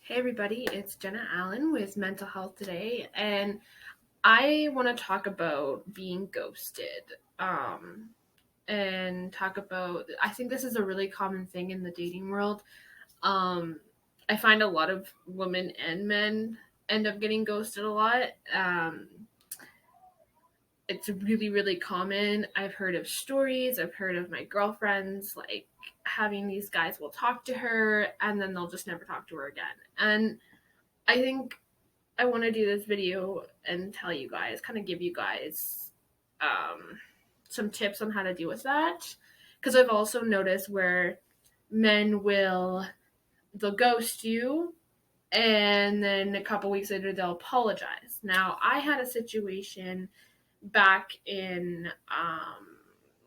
Hey everybody, it's Jenna Allen with Mental Health Today, and I want to talk about being ghosted. And talk about, I think this is a really common thing in the dating world. Um, I find a lot of women and men end up getting ghosted a lot. It's really, really common. I've heard of stories, I've heard of my girlfriends, like having these guys will talk to her and then they'll just never talk to her again. And I think I want to do this video and tell you guys, kind of give you guys some tips on how to deal with that. Because I've also noticed where men they'll ghost you and then a couple weeks later they'll apologize. Now, I had a situation back in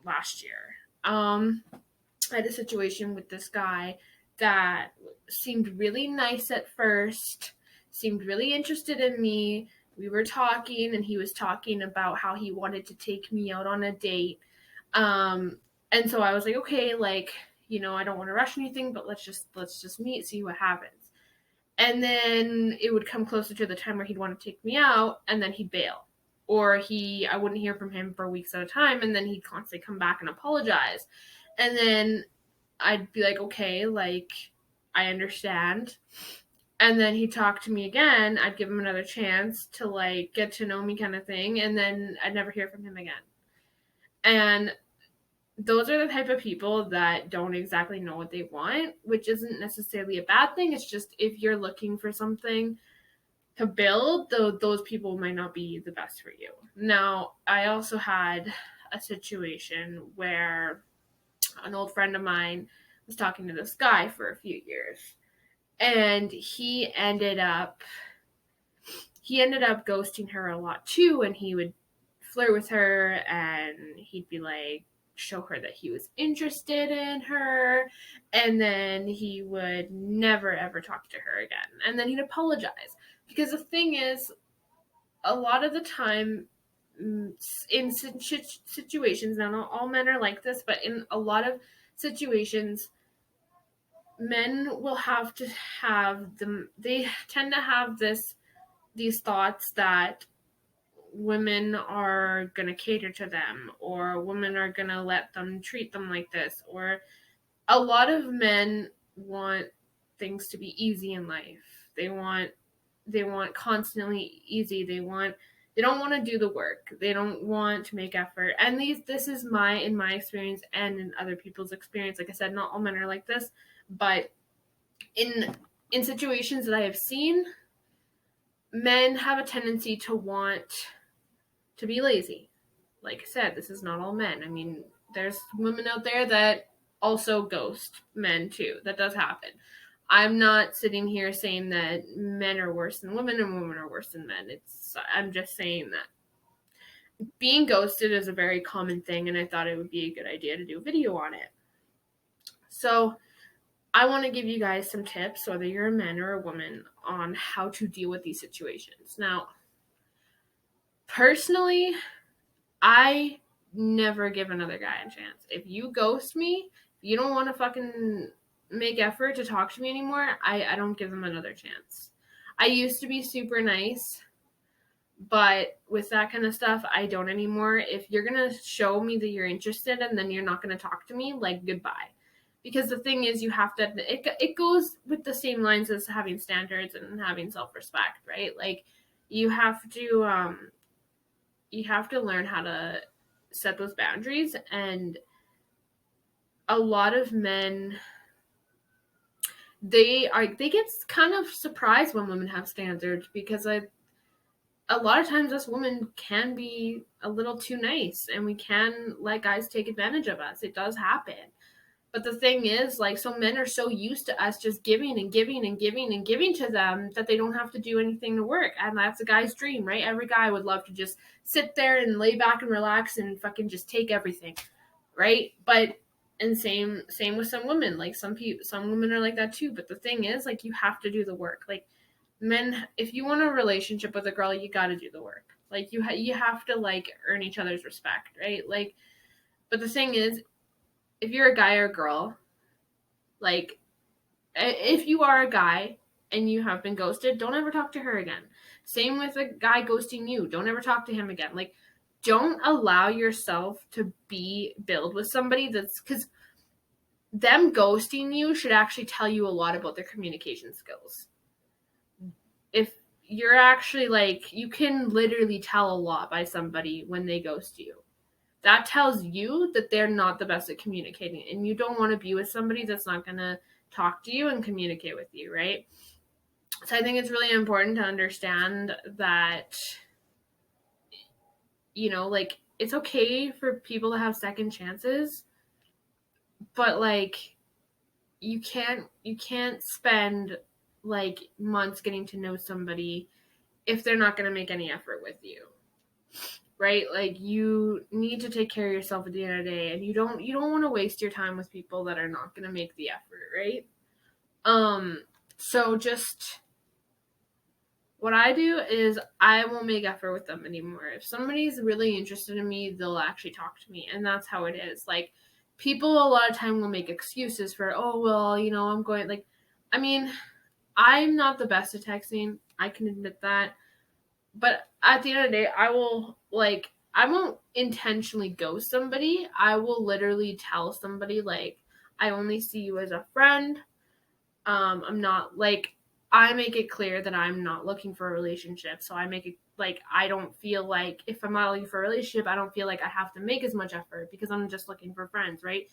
last year. I had a situation with this guy that seemed really nice at first, seemed really interested in me. We were talking, and he was talking about how he wanted to take me out on a date. Um, and so I was like, okay, like, I don't want to rush anything, but let's just meet, see what happens. And then it would come closer to the time where he'd want to take me out, and then he'd bail. Or I wouldn't hear from him for weeks at a time, and then he'd constantly come back and apologize. And then I'd be like, okay, like, I understand. And then he'd talk to me again. I'd give him another chance to, like, get to know me kind of thing. And then I'd never hear from him again. And those are the type of people that don't exactly know what they want, which isn't necessarily a bad thing. It's just if you're looking for something to build, though, those people might not be the best for you. Now, I also had a situation where an old friend of mine was talking to this guy for a few years, and he ended up ghosting her a lot too, and he would flirt with her and he'd be like show her that he was interested in her, and then he would never ever talk to her again, and then he'd apologize. Because the thing is, a lot of the time, in situations, now not all men are like this, but in a lot of situations, men will have to have them, they tend to have these thoughts that women are going to cater to them, or women are going to let them treat them like this, or a lot of men want things to be easy in life. They want constantly easy. They don't want to do the work. They don't want to make effort. And this is in my experience and in other people's experience. Like I said, not all men are like this, but in situations that I have seen, men have a tendency to want to be lazy. Like I said, this is not all men. I mean, there's women out there that also ghost men too. That does happen. I'm not sitting here saying that men are worse than women and women are worse than men. I'm just saying that being ghosted is a very common thing, and I thought it would be a good idea to do a video on it. So I want to give you guys some tips, whether you're a man or a woman, on how to deal with these situations. Now, personally, I never give another guy a chance. If you ghost me, if you don't want to fucking make effort to talk to me anymore, I don't give them another chance. I used to be super nice, but with that kind of stuff, I don't anymore. If you're going to show me that you're interested and then you're not going to talk to me, like, goodbye. Because the thing is, you have to, it goes with the same lines as having standards and having self-respect, right? Like, you have to, learn how to set those boundaries. And a lot of men, they get kind of surprised when women have standards, because a lot of times us women can be a little too nice and we can let guys take advantage of us. It does happen. But the thing is, like, so men are so used to us just giving and giving and giving and giving to them that they don't have to do anything to work. And that's a guy's dream, right? Every guy would love to just sit there and lay back and relax and fucking just take everything, right? But and same with some women. Like, some women are like that too. But the thing is, like, you have to do the work. Like, men, if you want a relationship with a girl, you got to do the work. Like, you have to, like, earn each other's respect, right? Like, but the thing is, if you're a guy or a girl, like, if you are a guy and you have been ghosted, don't ever talk to her again. Same with a guy ghosting you. Don't ever talk to him again. Like, don't allow yourself to build with somebody that's, because them ghosting you should actually tell you a lot about their communication skills. If you're actually like, you can literally tell a lot by somebody when they ghost you. That tells you that they're not the best at communicating, and you don't want to be with somebody that's not going to talk to you and communicate with you, right? So I think it's really important to understand that, like, it's okay for people to have second chances, but like, you can't spend like months getting to know somebody if they're not going to make any effort with you, right? Like, you need to take care of yourself at the end of the day, and you don't want to waste your time with people that are not going to make the effort, right? So just, what I do is I won't make effort with them anymore. If somebody's really interested in me, they'll actually talk to me, and that's how it is. Like, people a lot of time will make excuses for, oh well, I'm going, like, I mean, I'm not the best at texting, I can admit that. But at the end of the day, I won't intentionally ghost somebody. I will literally tell somebody, like, I only see you as a friend. I'm not, like, I make it clear that I'm not looking for a relationship. So I make it like, I don't feel like, if I'm not looking for a relationship, I don't feel like I have to make as much effort because I'm just looking for friends, right?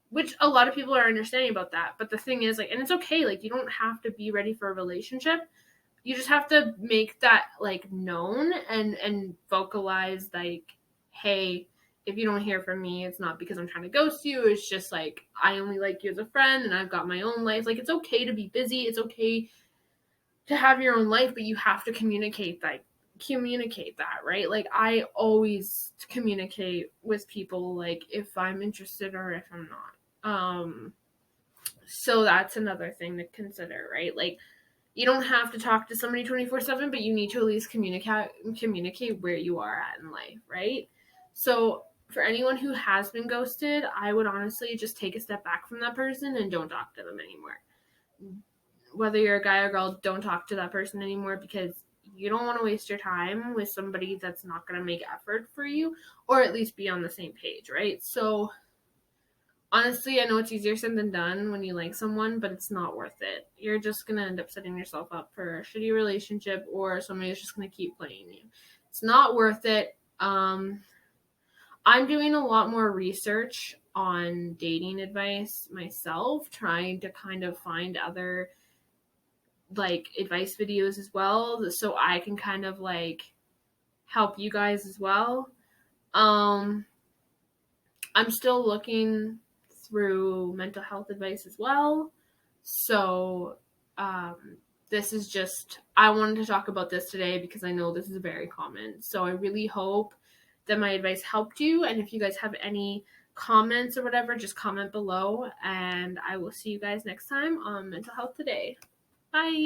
Which a lot of people are understanding about that. But the thing is, like, and it's okay, like, you don't have to be ready for a relationship. You just have to make that, like, known and vocalize, like, hey, if you don't hear from me, it's not because I'm trying to ghost you. It's just like, I only like you as a friend, and I've got my own life. Like, it's okay to be busy. It's okay to have your own life, but you have to communicate that, right? Like, I always communicate with people, like, if I'm interested or if I'm not. So that's another thing to consider, right? Like, you don't have to talk to somebody 24/7, but you need to at least communicate where you are at in life, right? So for anyone who has been ghosted, I would honestly just take a step back from that person and don't talk to them anymore. Whether you're a guy or girl, don't talk to that person anymore, because you don't want to waste your time with somebody that's not going to make effort for you, or at least be on the same page, right? So honestly, I know it's easier said than done when you like someone, but it's not worth it. You're just going to end up setting yourself up for a shitty relationship, or somebody that's just going to keep playing you. It's not worth it. I'm doing a lot more research on dating advice myself, trying to kind of find other, like, advice videos as well, so I can kind of, like, help you guys as well. I'm still looking through mental health advice as well. So, this is just, I wanted to talk about this today because I know this is very common. So I really hope that my advice helped you. And if you guys have any comments or whatever, just comment below. And I will see you guys next time on Mental Health Today. Bye.